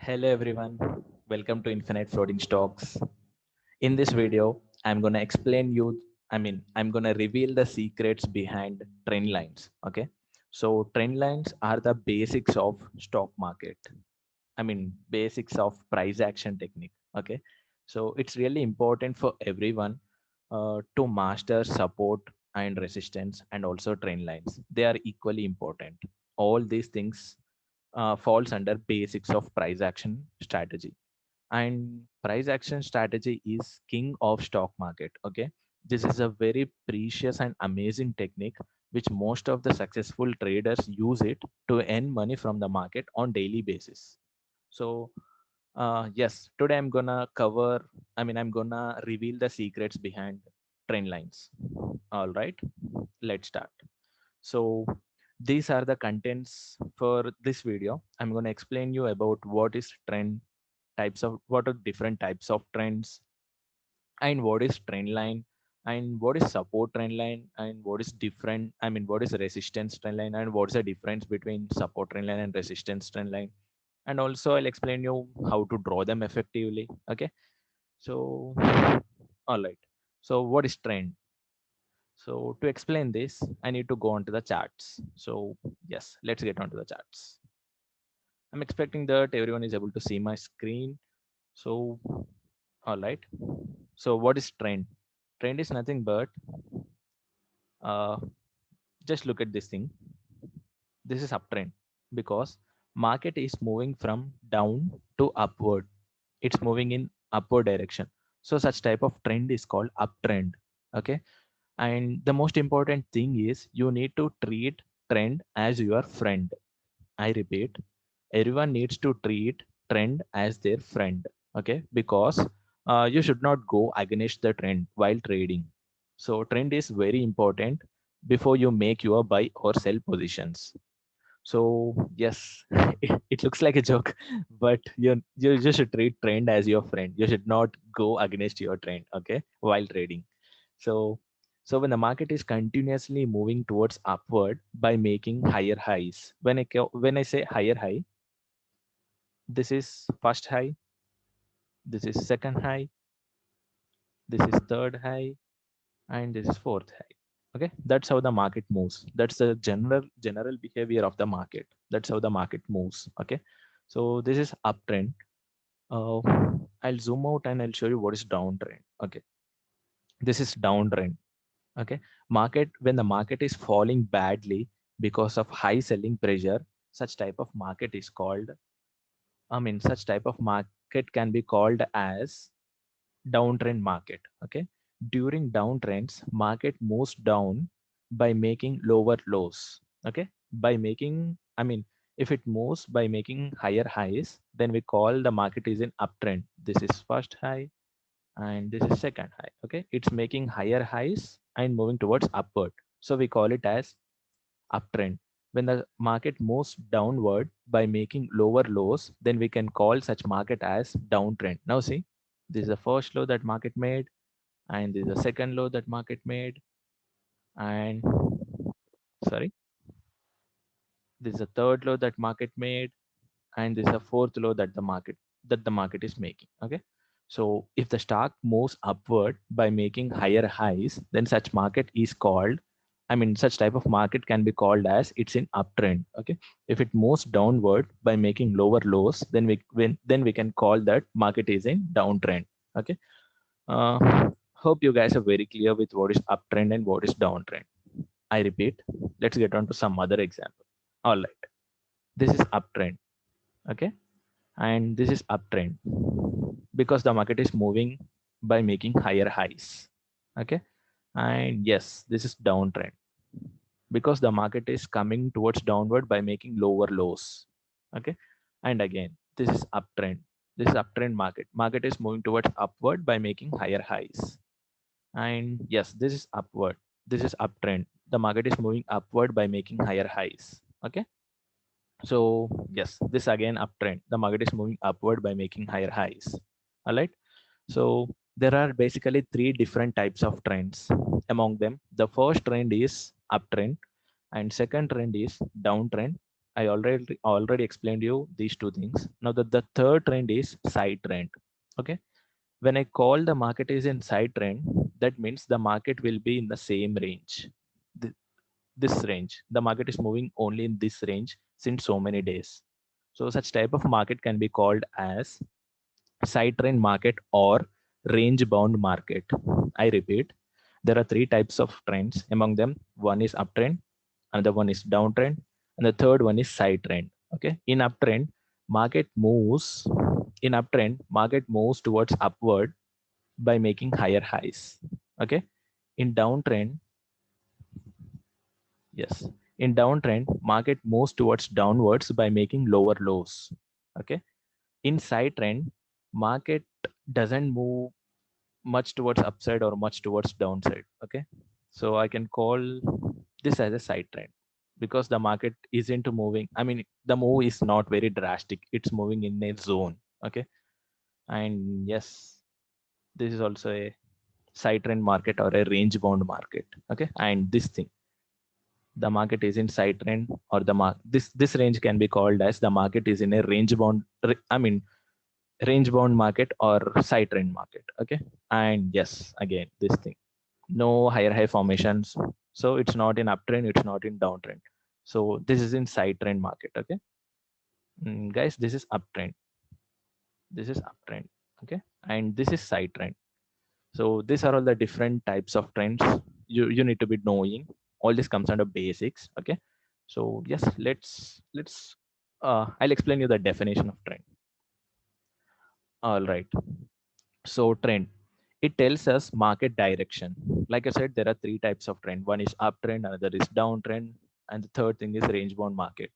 Hello everyone, welcome to Infinite Floating Stocks. In this video, I'm gonna explain you, I'm gonna reveal the secrets behind trend lines. Okay, so trend lines are the basics of stock market. Basics of price action technique. Okay, so it's really important for everyone to master support and resistance and also trend lines. They are equally important. All these things falls under basics of price action strategy, and price action strategy is king of stock market. Okay, this is a very precious and amazing technique which most of the successful traders use it to earn money from the market on daily basis. So yes, today I'm gonna reveal the secrets behind trend lines. All right, let's start. So these are the contents for this video. I'm going to explain you about what is trend what are different types of trends, and what is trend line, and what is support trend line, and what is different. What is resistance trend line, and what's the difference between support trend line and resistance trend line. And also I'll explain you how to draw them effectively. Okay. So, all right. So what is trend? So to explain this, I need to go onto the charts. So yes, let's get onto the charts. I'm expecting that everyone is able to see my screen. So, all right. So what is trend? Trend is nothing but uh, just look at this thing. This is uptrend because market is moving from down to upward. It's moving in upward direction. So such type of trend is called uptrend. Okay. And the most important thing is you need to treat trend as your friend. I repeat, everyone needs to treat trend as their friend. Okay, because you should not go against the trend while trading. So trend is very important before you make your buy or sell positions. So yes, it looks like a joke, but you just should treat trend as your friend. You should not go against your trend, okay, while trading. So when the market is continuously moving towards upward by making higher highs, when I say higher high, this is first high, this is second high, this is third high, and this is fourth high. Okay, that's how the market moves. That's the general behavior of the market. That's how the market moves. Okay, so this is uptrend. Uh, I'll zoom out and I'll show you what is downtrend. Okay, this is downtrend. Okay, market when the market is falling badly because of high selling pressure, such type of market is called. Such type of market can be called as downtrend market. Okay, during downtrends, market moves down by making lower lows. Okay, by making if it moves by making higher highs, then we call the market is in uptrend. This is first high and this is second high. Okay, it's making higher highs and moving towards upward, so we call it as uptrend. When the market moves downward by making lower lows, then we can call such market as downtrend. Now see, this is the first low that market made, and this is the second low that market made, and sorry, this is the third low that market made, and this is the fourth low that the market is making. Okay, so if the stock moves upward by making higher highs, then such market is called, such type of market can be called as it's in uptrend. Okay, if it moves downward by making lower lows, then we can call that market is in downtrend. Okay, hope you guys are very clear with what is uptrend and what is downtrend. I repeat, let's get on to some other example. All right, this is uptrend. Okay, and this is uptrend because the market is moving by making higher highs. Okay, and yes, this is downtrend because the market is coming towards downward by making lower lows. Okay, and again, this is uptrend. This is uptrend market is moving towards upward by making higher highs. And yes, this is upward. This is uptrend. The market is moving upward by making higher highs. Okay, so yes, this again uptrend. The market is moving upward by making higher highs. All right. So there are basically three different types of trends. Among them, the first trend is uptrend, and second trend is downtrend, I already explained you these two things. Now the third trend is side trend. Okay. When I call the market is in side trend, that means the market will be in the same range. Th- this range. The market is moving only in this range since so many days. So such type of market can be called as side trend market or range bound market. I repeat, there are three types of trends. Among them, one is uptrend, another one is downtrend, and the third one is side trend. Okay. Market moves in uptrend, market moves towards upward by making higher highs. Okay. In downtrend, yes. In downtrend, market moves towards downwards by making lower lows. Okay. In side trend, market doesn't move much towards upside or much towards downside. Okay. So I can call this as a side trend because the market isn't moving. I mean, the move is not very drastic. It's moving in a zone. Okay. And yes, this is also a side trend market or a range bound market. Okay. And this thing, the market is in side trend or this range can be called as the market is in a range bound, I mean, range bound market or side trend market. Okay. And yes, again, this thing, no higher high formations. So it's not in uptrend, it's not in downtrend. So this is in side trend market. Okay. Guys, this is uptrend. This is uptrend. Okay. And this is side trend. So these are all the different types of trends you need to be knowing. All this comes under basics. Okay. So yes, let's I'll explain you the definition of trend. All right. So trend, it tells us market direction. Like I said, there are three types of trend. One is uptrend, another is downtrend, and the third thing is range bound market.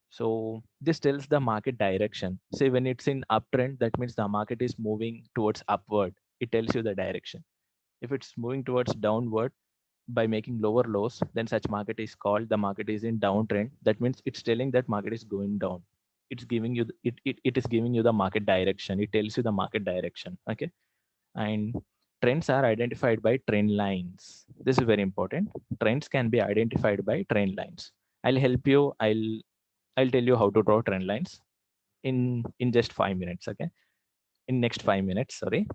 So this tells the market direction. Say when it's in uptrend, that means the market is moving towards upward. It tells you the direction. If it's moving towards downward by making lower lows, then such market is called the market is in downtrend. That means it's telling that market is going down. It's giving you it is giving you the market direction. It tells you the market direction. Okay. And trends are identified by trend lines. This is very important. Trends can be identified by trend lines. I'll help you. I'll tell you how to draw trend lines in just 5 minutes. Okay. In next 5 minutes. Sorry.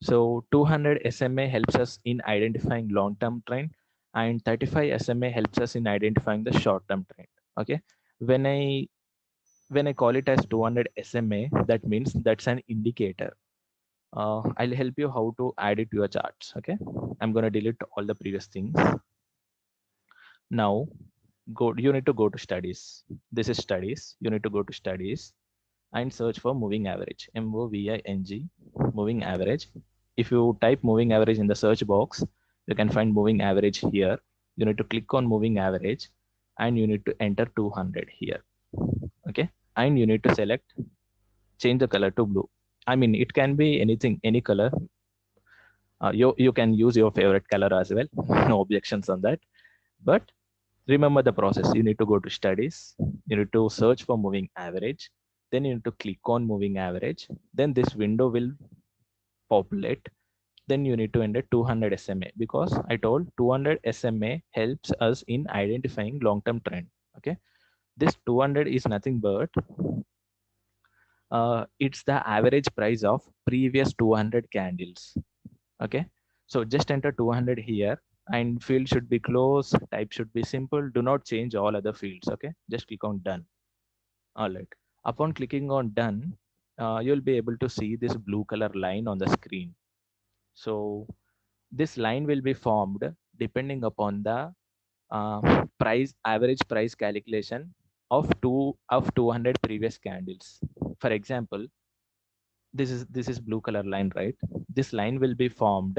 So 200 SMA helps us in identifying long-term trend, and 35 SMA helps us in identifying the short-term trend. Okay. When I when I call it as 200 SMA, that means that's an indicator. I'll help you how to add it to your charts. Okay. I'm going to delete all the previous things. Now, you need to go to studies. This is studies. You need to go to studies and search for moving average. MOVING, moving average. If you type moving average in the search box, you can find moving average here. You need to click on moving average and you need to enter 200 here. Okay. And you need to select, change the color to blue. I mean, it can be anything, any color. You can use your favorite color as well. No objections on that. But remember the process. You need to go to studies. You need to search for moving average. Then you need to click on moving average. Then this window will populate. Then you need to enter 200 SMA because I told 200 SMA helps us in identifying long-term trend. Okay. This 200 is nothing but it's the average price of previous 200 candles. Okay. So just enter 200 here and field should be closed. Type should be simple. Do not change all other fields. Okay. Just click on done. All right. Upon clicking on done, you'll be able to see this blue color line on the screen. So this line will be formed depending upon the average price calculation of 200 previous candles. For example, this is blue color line, right? This line will be formed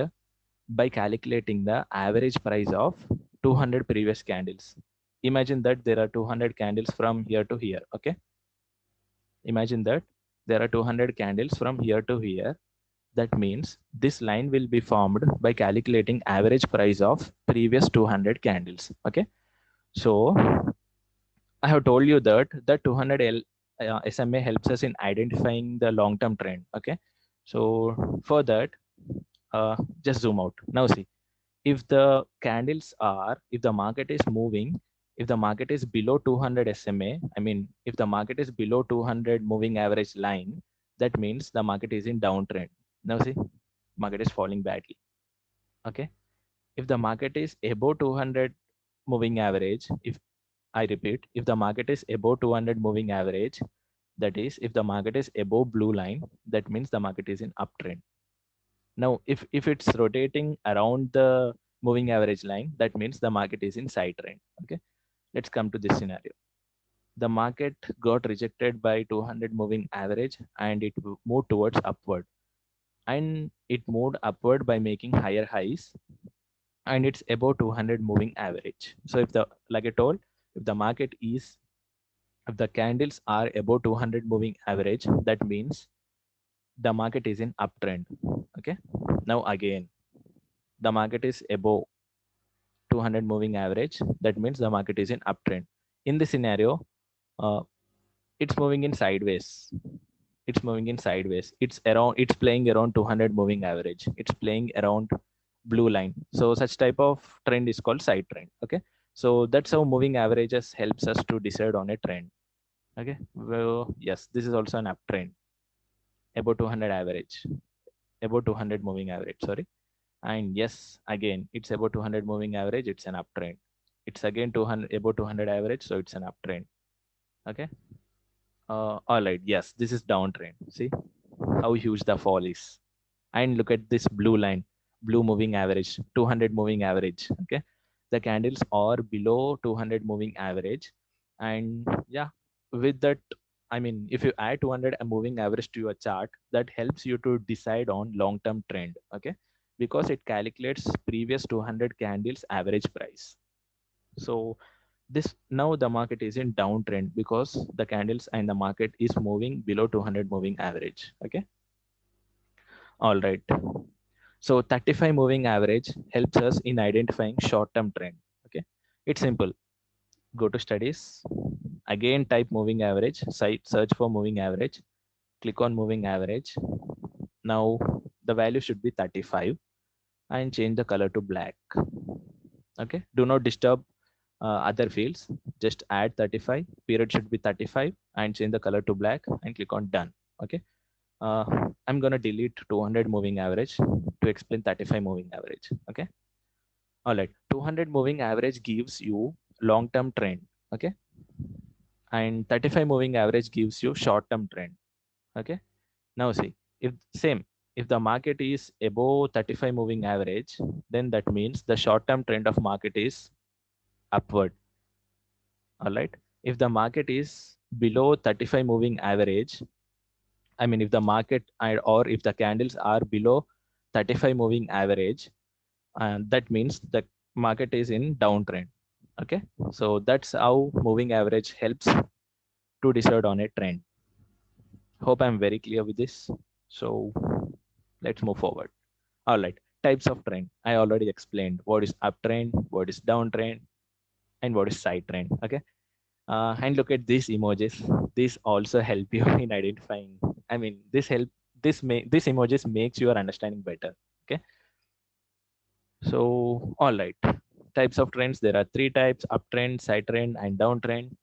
by calculating the average price of 200 previous candles. Imagine that there are 200 candles from here to here. Okay. Imagine that there are 200 candles from here to here. That means this line will be formed by calculating average price of previous 200 candles. Okay. So I have told you that the 200 SMA helps us in identifying the long-term trend. Okay. So for that, just zoom out. Now see, if the market is moving If the market is below 200 SMA, I mean, if the market is below 200 moving average line, that means the market is in downtrend. Now see, market is falling badly. Okay. If the market is above 200 moving average, if I repeat, if the market is above 200 moving average, that is, if the market is above blue line, that means the market is in uptrend. Now, if it's rotating around the moving average line, that means the market is in side trend. Okay, let's come to this scenario. The market got rejected by 200 moving average and it moved towards upward. And it moved upward by making higher highs and it's above 200 moving average. So if the, like I told, if the market is, if the candles are above 200 moving average, that means the market is in uptrend. Okay. Now again, the market is above 200 moving average. That means the market is in uptrend. In this scenario, uh, it's moving in sideways. It's moving in sideways. It's around. It's playing around 200 moving average. It's playing around blue line. So such type of trend is called side trend. Okay. So that's how moving averages helps us to decide on a trend. Okay. Well, yes, this is also an uptrend. About 200 average. About 200 moving average. Sorry. And yes, again, it's about 200 moving average. It's an uptrend. It's again 200 about 200 average. So it's an uptrend. Okay. All right. Yes, this is downtrend. See how huge the fall is. And look at this blue line, blue moving average, 200 moving average. Okay. The candles are below 200 moving average. And yeah, with that, I mean, if you add 200 a moving average to your chart, that helps you to decide on long-term trend. Okay. Because it calculates previous 200 candles average price. So this now the market is in downtrend because the candles and the market is moving below 200 moving average. Okay. All right. So 35 moving average helps us in identifying short-term trend. Okay. It's simple. Go to studies. Again, type moving average, site search for moving average, click on moving average. Now the value should be 35 and change the color to black. Okay. Do not disturb other fields. Just add 35. Period should be 35 and change the color to black and click on done. Okay. Uh, I'm gonna delete 200 moving average to explain 35 moving average. Okay. All right. 200 moving average gives you long-term trend. Okay. And 35 moving average gives you short-term trend. Okay. Now see, if same, if the market is above 35 moving average, then that means the short-term trend of market is upward. All right. If the market is below 35 moving average, I mean, if the market or if the candles are below 35 moving average, and that means the market is in downtrend. Okay. So that's how moving average helps to decide on a trend. Hope I'm very clear with this. So let's move forward. All right. Types of trend. I already explained what is uptrend, what is downtrend, and what is side trend. Okay. And look at these emojis. These also help you in identifying. I mean, this emojis makes your understanding better. Okay. So, all right. Types of trends. There are three types: uptrend, side trend, and downtrend.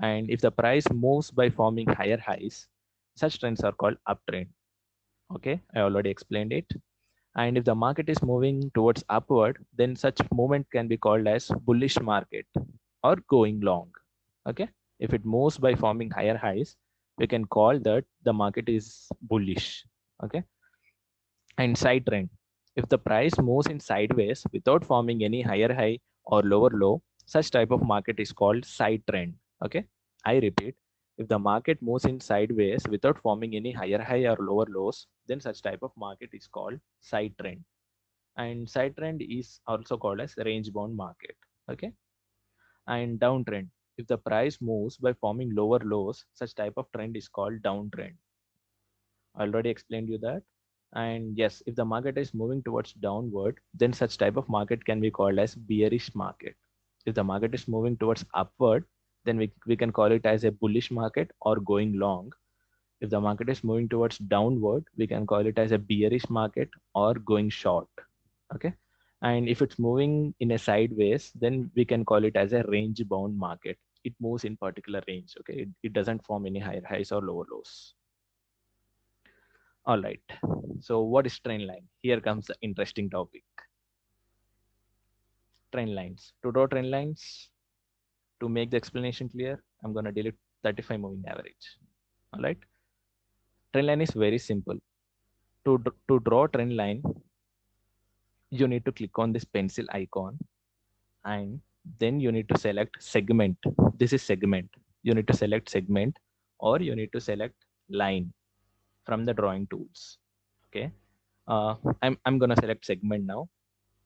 And if the price moves by forming higher highs, such trends are called uptrend. Okay, I already explained it. And if the market is moving towards upward, then such movement can be called as bullish market or going long. Okay, if it moves by forming higher highs, we can call that the market is bullish. Okay, and side trend. If the price moves in sideways without forming any higher high or lower low, such type of market is called side trend. Okay, I repeat, if the market moves in sideways without forming any higher high or lower lows, then such type of market is called side trend. And side trend is also called as range bound market. Okay, and downtrend. If the price moves by forming lower lows, such type of trend is called downtrend. I already explained you that. And yes, if the market is moving towards downward, then such type of market can be called as bearish market. If the market is moving towards upward, then we can call it as a bullish market or going long. If the market is moving towards downward, we can call it as a bearish market or going short. Okay. And if it's moving in a sideways, then we can call it as a range bound market. It moves in particular range. Okay, it doesn't form any higher highs or lower lows. All right, so what is trend line? Here comes the interesting topic. Trend lines. To draw trend lines, to make the explanation clear, I'm going to delete 35 moving average. All right, trend line is very simple. To draw trend line, you need to click on this pencil icon, and then you need to select segment. This is segment. You need to select segment, or you need to select line from the drawing tools. Okay. I'm gonna select segment now,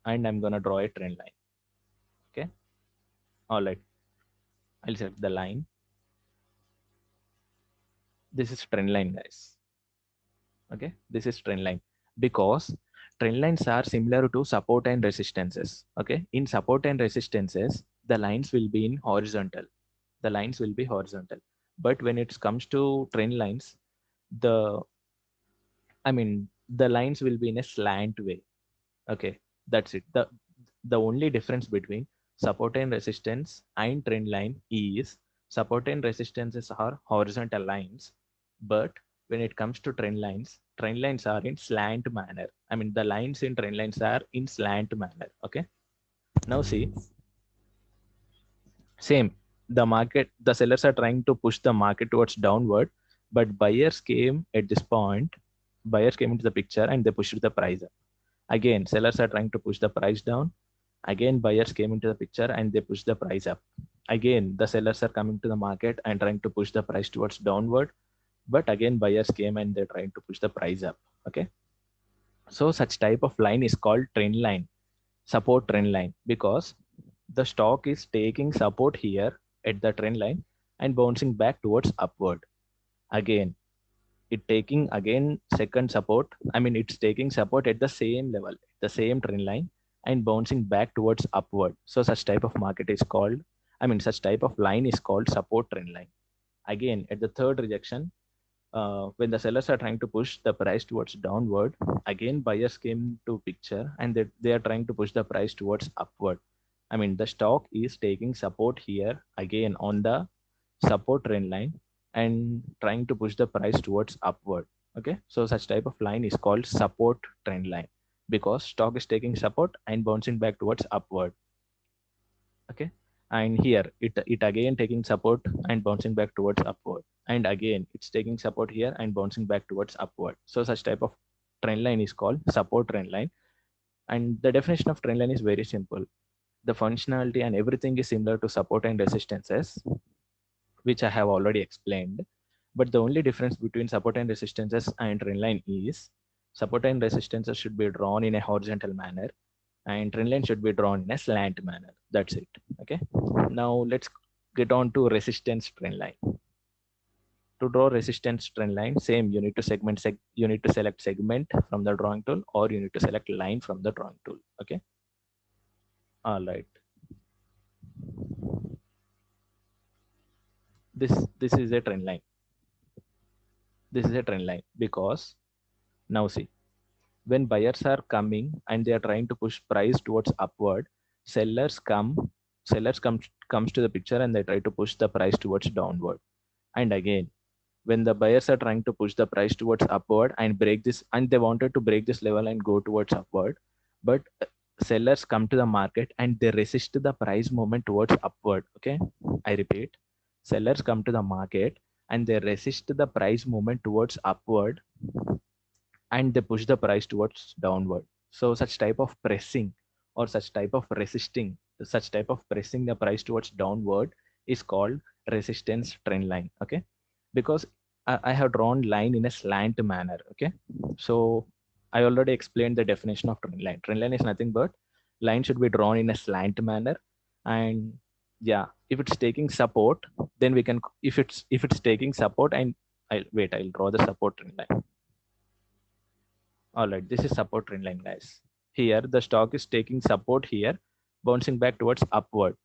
and I'm gonna draw a trend line. Okay. All right. I'll select the line. This is trend line, guys. Okay. This is trend line because trend lines are similar to support and resistances. Okay. In support and resistances, the lines will be in horizontal. The lines will be horizontal. But when it comes to trend lines, the the lines will be in a slant way. Okay, that's it. The only difference between support and resistance and trend line is support and resistances are horizontal lines, but when it comes to trend lines are in slant manner. The lines in trend lines are in slant manner. Okay, now see, same. The sellers are trying to push the market towards downward, but buyers came at this point. Buyers came into the picture and they pushed the price up. Again, sellers are trying to push the price down. Again, buyers came into the picture and they pushed the price up. Again, the sellers are coming to the market and trying to push the price towards downward. But again, buyers came and they're trying to push the price up. Okay. So such type of line is called trend line, support trend line, because the stock is taking support here at the trend line and bouncing back towards upward. Again, it taking again second support. It's taking support at the same level, the same trend line, and bouncing back towards upward. So such type of market is called, such type of line is called support trend line. Again, at the third rejection, when the sellers are trying to push the price towards downward, again buyers came to picture and they are trying to push the price towards upward. The stock is taking support here again on the support trend line and trying to push the price towards upward. Okay, so such type of line is called support trend line because stock is taking support and bouncing back towards upward. Okay, and here it again taking support and bouncing back towards upward, and again it's taking support here and bouncing back towards upward. So such type of trend line is called support trend line. And the definition of trend line is very simple. The functionality and everything is similar to support and resistances, which I have already explained. But the only difference between support and resistances and trend line is support and resistances should be drawn in a horizontal manner and trend line should be drawn in a slant manner. That's it. Okay. Now let's get on to resistance trend line. To draw resistance trend line, same, you need to you need to select segment from the drawing tool, or you need to select line from the drawing tool. Okay. All right. This is a trend line. This is a trend line because now see, when buyers are coming and they are trying to push price towards upward, sellers comes to the picture and they try to push the price towards downward. And again, when the buyers are trying to push the price towards upward and break this, and they wanted to break this level and go towards upward, but sellers come to the market and they resist the price movement towards upward. Okay, I repeat, sellers come to the market and they resist the price movement towards upward and they push the price towards downward. So such type of pressing or such type of resisting, such type of pressing the price towards downward is called resistance trend line. Okay, because I have drawn line in a slant manner. Okay, so I already explained the definition of trend line. Trend line is nothing but line should be drawn in a slant manner, and yeah, if it's taking support, then we can, if it's taking support, and I'll draw the support trend line. All right, this is support trend line, guys. Here, the stock is taking support here, bouncing back towards upward.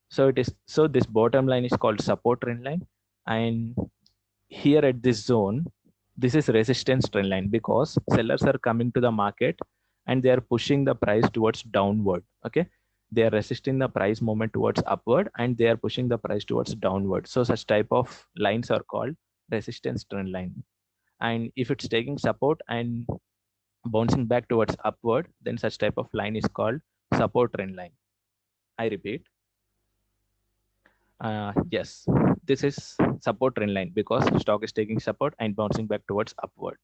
So this bottom line is called support trend line. And here at this zone, this is resistance trend line because sellers are coming to the market and they are pushing the price towards downward. Okay, they are resisting the price movement towards upward, and they are pushing the price towards downward. So such type of lines are called resistance trend line. And if it's taking support and bouncing back towards upward, then such type of line is called support trend line. I repeat, yes, this is support trend line because stock is taking support and bouncing back towards upward.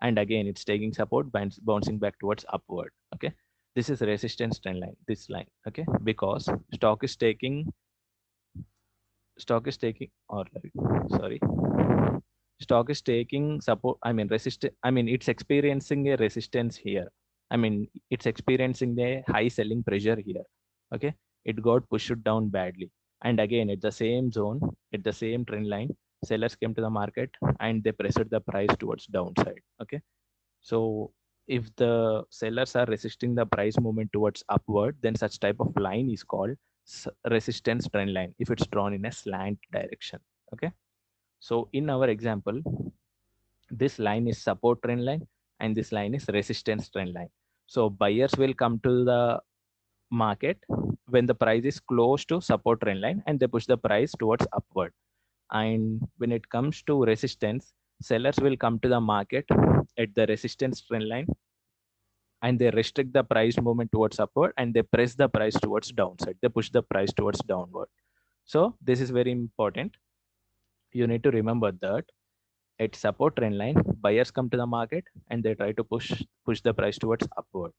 And again, it's taking support, bouncing back towards upward. Okay, this is resistance trend line, this line. Okay, because stock is taking, or like, sorry, stock is taking support, I mean resist, I mean it's experiencing a resistance here. I mean it's experiencing a high selling pressure here. Okay, it got pushed down badly, and again at the same zone, at the same trend line, sellers came to the market and they pressed the price towards downside. Okay, so if the sellers are resisting the price movement towards upward, then such type of line is called resistance trend line if it's drawn in a slant direction. Okay, so in our example, this line is support trend line and this line is resistance trend line. So buyers will come to the market when the price is close to support trend line and they push the price towards upward. And when it comes to resistance, sellers will come to the market at the resistance trend line and they restrict the price movement towards upward and they press the price towards downside. They push the price towards downward. So this is very important. You need to remember that at support trend line, buyers come to the market and they try to push the price towards upward.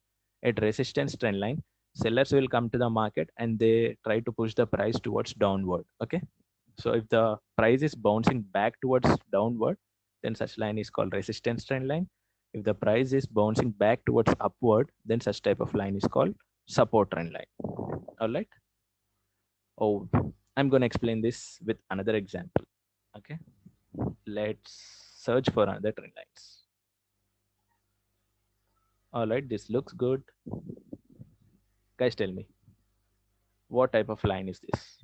At resistance trend line, sellers will come to the market and they try to push the price towards downward. Okay, so if the price is bouncing back towards downward, then such line is called resistance trend line. If the price is bouncing back towards upward, then such type of line is called support trend line. All right. Oh, I'm going to explain this with another example. Okay, let's search for another trend lines. All right, this looks good. Guys, tell me, what type of line is this?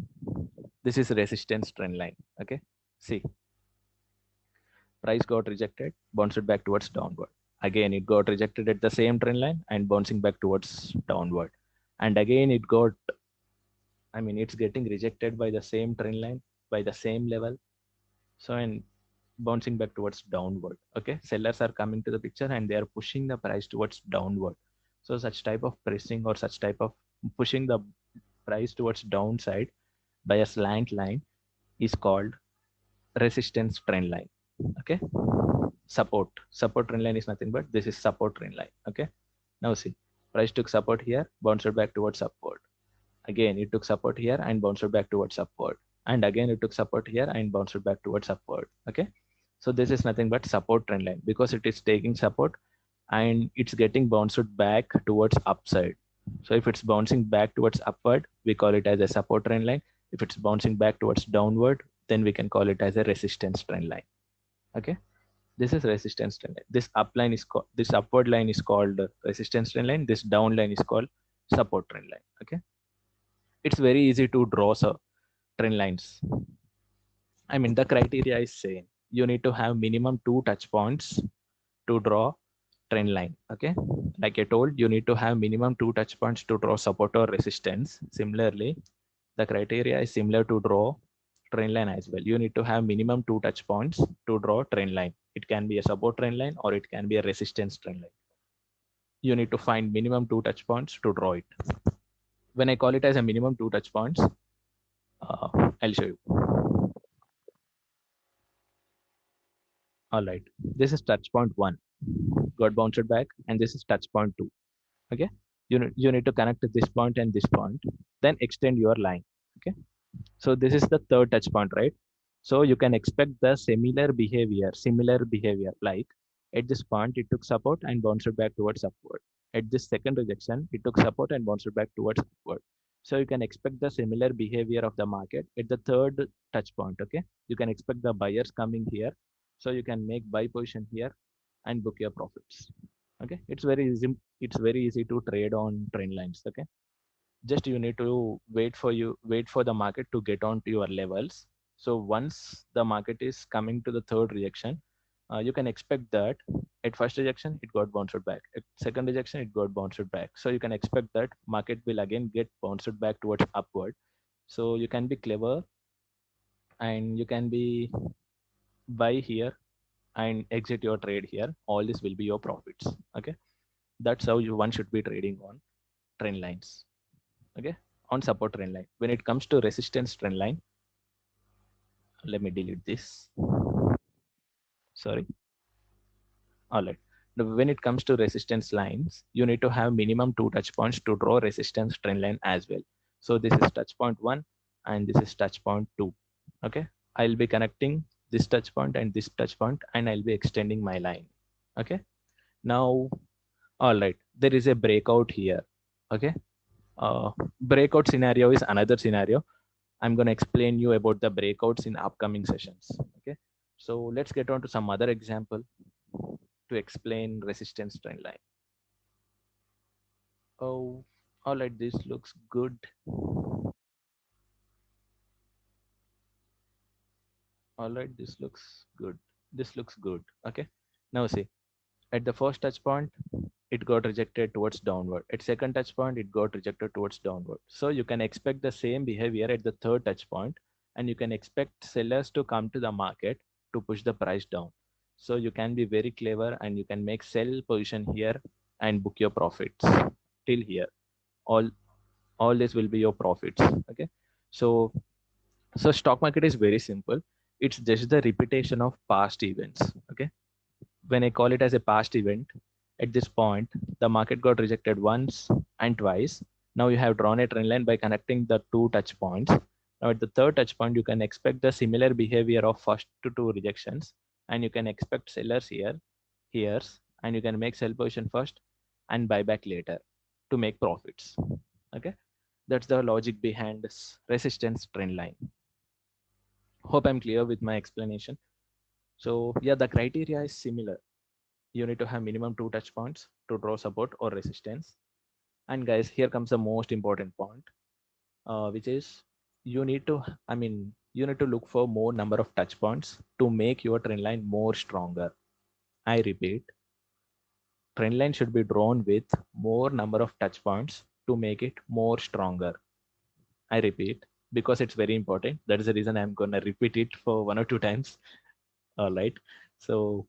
This is resistance trend line. Okay, see, price got rejected, bounced back towards downward. Again, it got rejected at the same trend line and bouncing back towards downward. And again, it got, I mean, it's getting rejected by the same trend line, by the same level. So, and bouncing back towards downward. Okay, sellers are coming to the picture and they are pushing the price towards downward. So such type of pressing or such type of pushing the price towards downside by a slant line is called resistance trend line. Okay, support trend line is nothing but this is support trend line. Okay, now see, price took support here, bounced back towards upward. Again, it took support here and bounced back towards upward. And again, it took support here and bounced back towards upward. Okay. So this is nothing but support trend line because it is taking support and it's getting bounced back towards upside. So if it's bouncing back towards upward, we call it as a support trend line. If it's bouncing back towards downward, then we can call it as a resistance trend line. Okay. This is resistance trend line. This upline is called, this upward line is called resistance trend line. This down line is called support trend line. Okay. It's very easy to draw trend lines. I mean, the criteria is same. You need to have minimum 2 touch points to draw trend line. Okay, like I told, you need to have minimum 2 touch points to draw support or resistance. Similarly, the criteria is similar to draw trend line as well. You need to have minimum 2 touch points to draw trend line. It can be a support trend line or it can be a resistance trend line. You need to find minimum 2 touch points to draw it. When I call it as a minimum 2 touch points, I'll show you. All right, this is touch point 1, got bounced back, and this is touch point 2. Okay, you need to connect to this point and this point, then extend your line. Okay, so this is the third touch point, right? So you can expect the similar behavior, like at this point it took support and bounced back towards upward. At this second rejection, it took support and bounced back towards upward. So you can expect the similar behavior of the market at the third touch point. Okay, you can expect the buyers coming here, so you can make buy position here and book your profits. Okay, it's very easy to trade on trend lines. Okay, just you need to wait for the market to get on to your levels. So once the market is coming to the third reaction, you can expect that At first rejection, it got bounced back. At second rejection, it got bounced back. So you can expect that market will again get bounced back towards upward. So you can be clever and you can be buy here and exit your trade here. All this will be your profits. Okay, that's how one should be trading on trend lines. Okay, on support trend line. When it comes to resistance trend line, let me delete this. Sorry. All right. Now, when it comes to resistance lines, you need to have minimum 2 touch points to draw resistance trend line as well. So this is touch point 1 and this is touch point 2. Okay. I'll be connecting this touch point and this touch point and I'll be extending my line. Okay. Now, all right. There is a breakout here. Okay. Breakout scenario is another scenario. I'm going to explain you about the breakouts in upcoming sessions. Okay. So let's get on to some other example to explain resistance trend line. Oh, all right, this looks good. All right, this looks good. This looks good. Okay. Now see, at the first touch point, it got rejected towards downward. At second touch point, it got rejected towards downward. So you can expect the same behavior at the third touch point, and you can expect sellers to come to the market to push the price down. So you can be very clever and you can make sell position here and book your profits till here. All all this will be your profits. Okay. So stock market is very simple. It's just the repetition of past events. Okay. When I call it as a past event, at this point, the market got rejected once and twice. Now you have drawn a trend line by connecting the 2 touch points. Now at the third touch point, you can expect the similar behavior of first to 2 rejections, and you can expect sellers here, and you can make sell position first and buy back later to make profits. Okay, that's the logic behind this resistance trend line. Hope I'm clear with my explanation. So yeah, the criteria is similar. You need to have minimum 2 touch points to draw support or resistance. And guys, here comes the most important point, which is you need to, you need to look for more number of touch points to make your trend line more stronger. I repeat, trend line should be drawn with more number of touch points to make it more stronger. I repeat, because it's very important. That is the reason I'm going to repeat it for 1 or 2 times. All right. So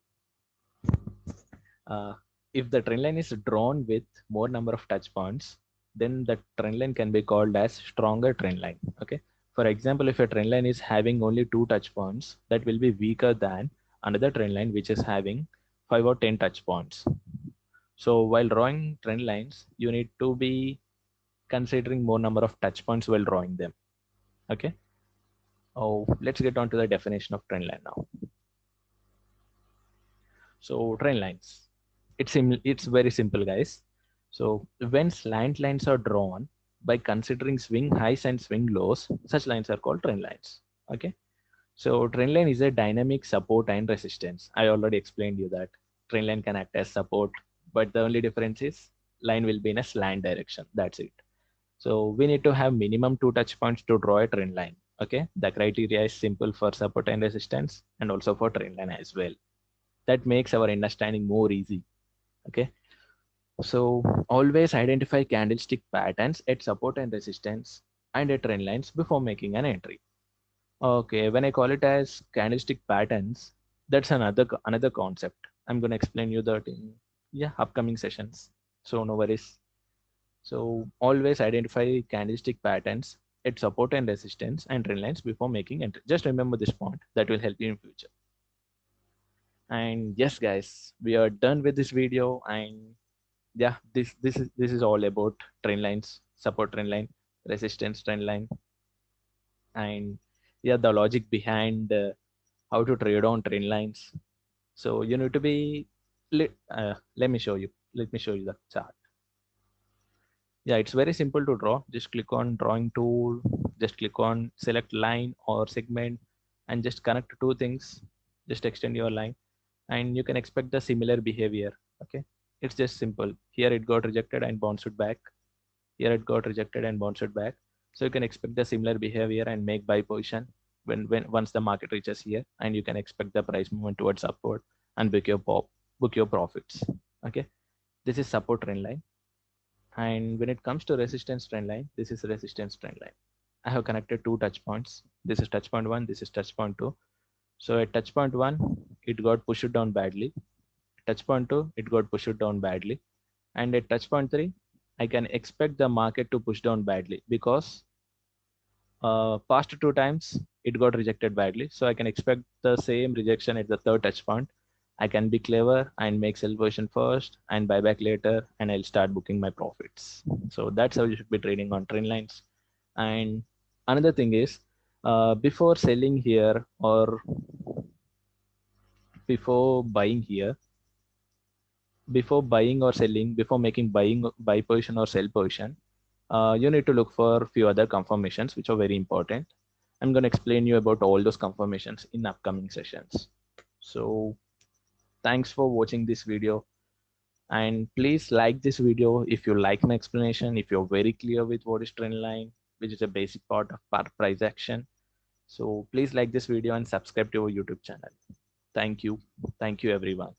uh, if the trend line is drawn with more number of touch points, then the trend line can be called as stronger trend line. Okay. For example, if a trend line is having only 2 touch points, that will be weaker than another trend line which is having 5 or 10 touch points. So while drawing trend lines, you need to be considering more number of touch points while drawing them. Okay. Oh, let's get on to the definition of trend line now. So trend lines, it's very simple, guys. So when slant lines are drawn by considering swing highs and swing lows, such lines are called trend lines. Okay. So trend line is a dynamic support and resistance. I already explained you that trend line can act as support, but the only difference is line will be in a slant direction. That's it. So we need to have minimum 2 touch points to draw a trend line. Okay. The criteria is simple for support and resistance and also for trend line as well. That makes our understanding more easy. Okay. So always identify candlestick patterns at support and resistance and at trend lines before making an entry. Okay, when I call it as candlestick patterns, that's another concept. I'm going to explain you that in upcoming sessions. So no worries. So always identify candlestick patterns at support and resistance and trend lines before making entry. Just remember this point. That will help you in future. And yes, guys, we are done with this video. And yeah, this is all about trend lines, support trend line, resistance trend line, and yeah, the logic behind how to trade on trend lines. So you need to be let me show you. Let me show you the chart. Yeah, it's very simple to draw. Just click on drawing tool, just click on select line or segment, and just connect two things. Just extend your line and you can expect the similar behavior. Okay, it's just simple. Here it got rejected and bounced back. Here it got rejected and bounced back. So you can expect the similar behavior and make buy position when once the market reaches here, and you can expect the price movement towards upward and book your pop. book your profits. Okay, this is support trend line. And when it comes to resistance trend line, this is resistance trend line. I have connected two touch points. This is touch point 1, this is touch point 2. So at touch point 1, it got pushed down badly. Touch point 2, it got pushed down badly. And at touch point 3, I can expect the market to push down badly because past two times it got rejected badly. So I can expect the same rejection at the third touch point. I can be clever and make sell position first and buy back later, and I'll start booking my profits. So that's how you should be trading on trend lines. And another thing is, before selling here or before buying here, before buying or selling, before making buy position or sell position, you need to look for a few other confirmations which are very important. I'm going to explain you about all those confirmations in upcoming sessions. So thanks for watching this video, and please like this video if you like my explanation, if you're very clear with what is trend line, which is a basic part of price action. So please like this video and subscribe to our YouTube channel. Thank you. Thank you everyone.